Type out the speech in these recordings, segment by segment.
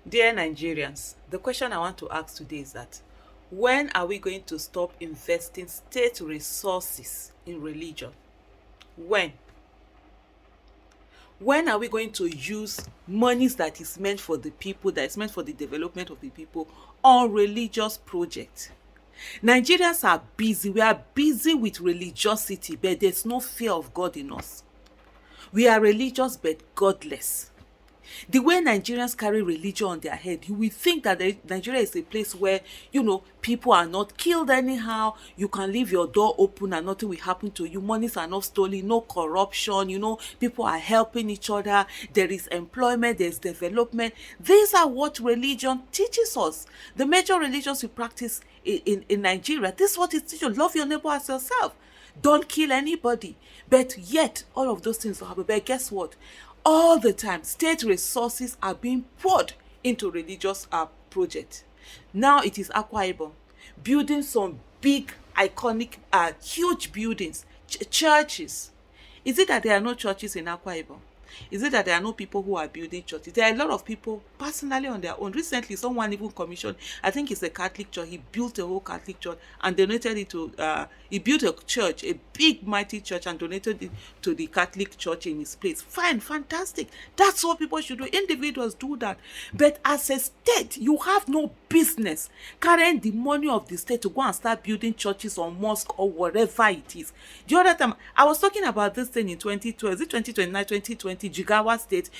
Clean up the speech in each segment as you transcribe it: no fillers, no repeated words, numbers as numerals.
Dear Nigerians, the question I want to ask today is that when are we going to stop investing state resources in religion? When? When are we going to use monies that is meant for the people, that is meant for the development of the people, on religious projects? Nigerians are busy. We are busy with religiosity, but there's no fear of God in us. We are religious but godless. The way Nigerians carry religion on their head, you will think that Nigeria is a place where, people are not killed anyhow. You can leave your door open and nothing will happen to you. Monies are not stolen, no corruption, people are helping each other. There is employment, there's development. These are what religion teaches us. The major religions we practice in Nigeria, this is what it teaches. Love your neighbor as yourself. Don't kill anybody. But yet, all of those things will happen. But guess what? All the time, state resources are being poured into religious projects. Now it is Akwa Ibom building some big, iconic, huge buildings, churches. Is it that there are no churches in Akwa Ibom? Is it that there are no people who are building churches? There are a lot of people personally on their own. Recently, someone even commissioned, I think it's a Catholic church. He built a whole Catholic church and donated it to, he built a church, a big, mighty church, and donated it to the Catholic church in his place. Fine, fantastic. That's what people should do. Individuals do that. But as a state, you have no business carrying the money of the state to go and start building churches or mosques or whatever it is. The other time, I was talking about this thing in 2012, is it 2029, 2020, Jigawa State,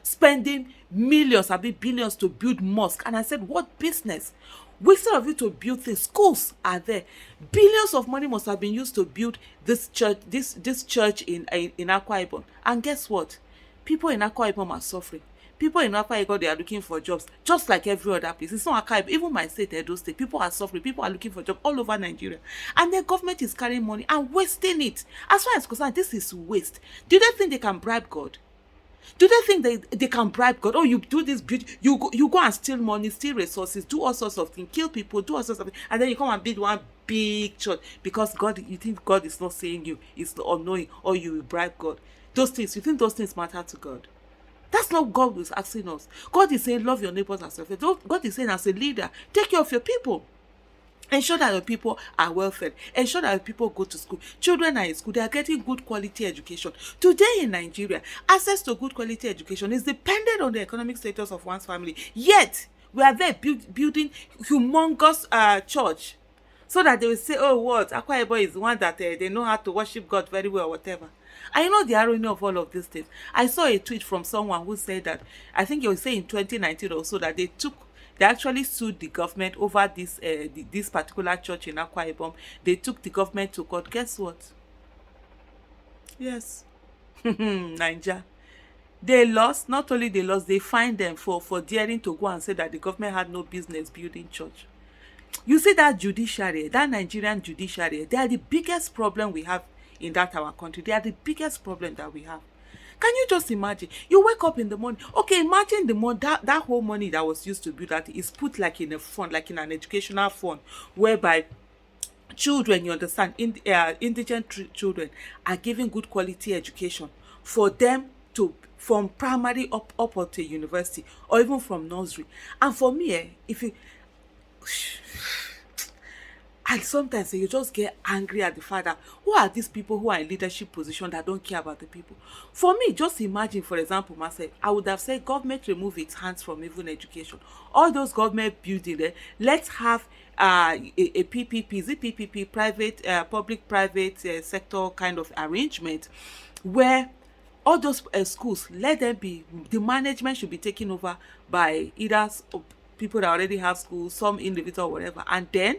spending millions, I mean billions to build mosque. And I said, what business? Instead of you to build things, schools are there. Billions of money must have been used to build this church, this church in Akwa Ibom. And guess what? People in Akwa Ibom are suffering. People in Akwa Ibom, they are looking for jobs, just like every other place. It's not Akwa Ibom, even my state, Edo State, people are suffering. People are looking for jobs all over Nigeria. And the government is carrying money and wasting it. As far as concerned, this is waste. Do they think they can bribe God? Do they think they can bribe God? Oh, you do this beauty, you go and steal money, steal resources, do all sorts of things, kill people, do all sorts of things, and then you come and build one big church because God, you think God is not saying you, it's unknowing, or you will bribe God. Those things, you think those things matter to God? That's not God who's asking us. God is saying, love your neighbors as yourself. God is saying, as a leader, take care of your people. Ensure that your people are well fed. Ensure that your people go to school. Children are in school. They are getting good quality education. Today in Nigeria, access to good quality education is dependent on the economic status of one's family. Yet, we are there building humongous church so that they will say, oh, what? Akwa Ibom is the one that they know how to worship God very well or whatever. And the irony of all of these things. I saw a tweet from someone who said that, I think he was saying in 2019 or so, that they actually sued the government over this particular church in Akwa Ibom. They took the government to court. Guess what? Yes. Niger. They lost. Not only they lost, they fined them for daring to go and say that the government had no business building church. You see that judiciary, that Nigerian judiciary, they are the biggest problem we have in that our country. They are the biggest problem that we have. Can you just imagine? You wake up in the morning. Okay, imagine the money, that whole money that was used to build that is put like in a fund, like in an educational fund, whereby children, you understand, indigent children are given good quality education for them to from primary up to university, or even from nursery. And for me, if you and sometimes you just get angry at the fact that who are these people who are in leadership position that don't care about the people? For me, just imagine, for example, myself, I would have said government remove its hands from even education. All those government building there, let's have a PPP, is it PPP, private, public-private sector kind of arrangement, where all those schools, let them be, the management should be taken over by either people that already have schools, some individual, whatever, and then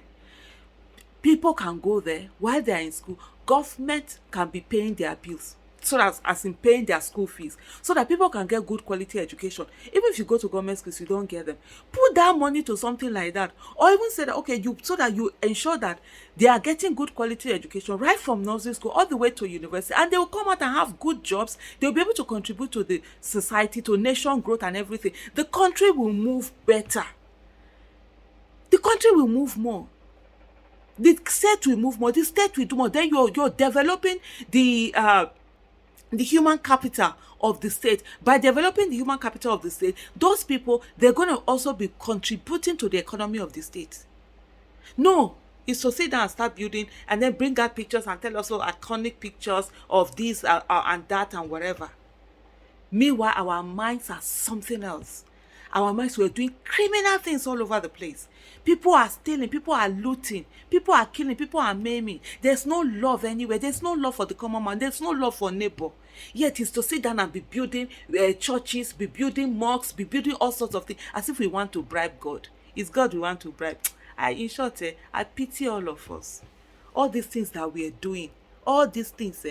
people can go there while they are in school. Government can be paying their bills, so that as in paying their school fees, so that people can get good quality education. Even if you go to government schools, you don't get them. Put that money to something like that, or even say that, okay, so that you ensure that they are getting good quality education right from nursery school all the way to university, and they will come out and have good jobs. They'll be able to contribute to the society, to nation growth and everything. The country will move better. The country will move more. The state will move more, the state will do more. Then you're developing the the human capital of the state. By developing the human capital of the state, those people, they're going to also be contributing to the economy of the state. No, it's to sit down and start building and then bring out pictures and tell us iconic pictures of this and that and whatever. Meanwhile, our minds are something else. Our minds were doing criminal things all over the place. People are stealing, people are looting, people are killing, people are maiming. There's no love anywhere. There's no love for the common man. There's no love for neighbor. Yet it's to sit down and be building churches, be building mosques, be building all sorts of things as if we want to bribe God. It's God we want to bribe. In short, I pity all of us. All these things that we are doing, all these things,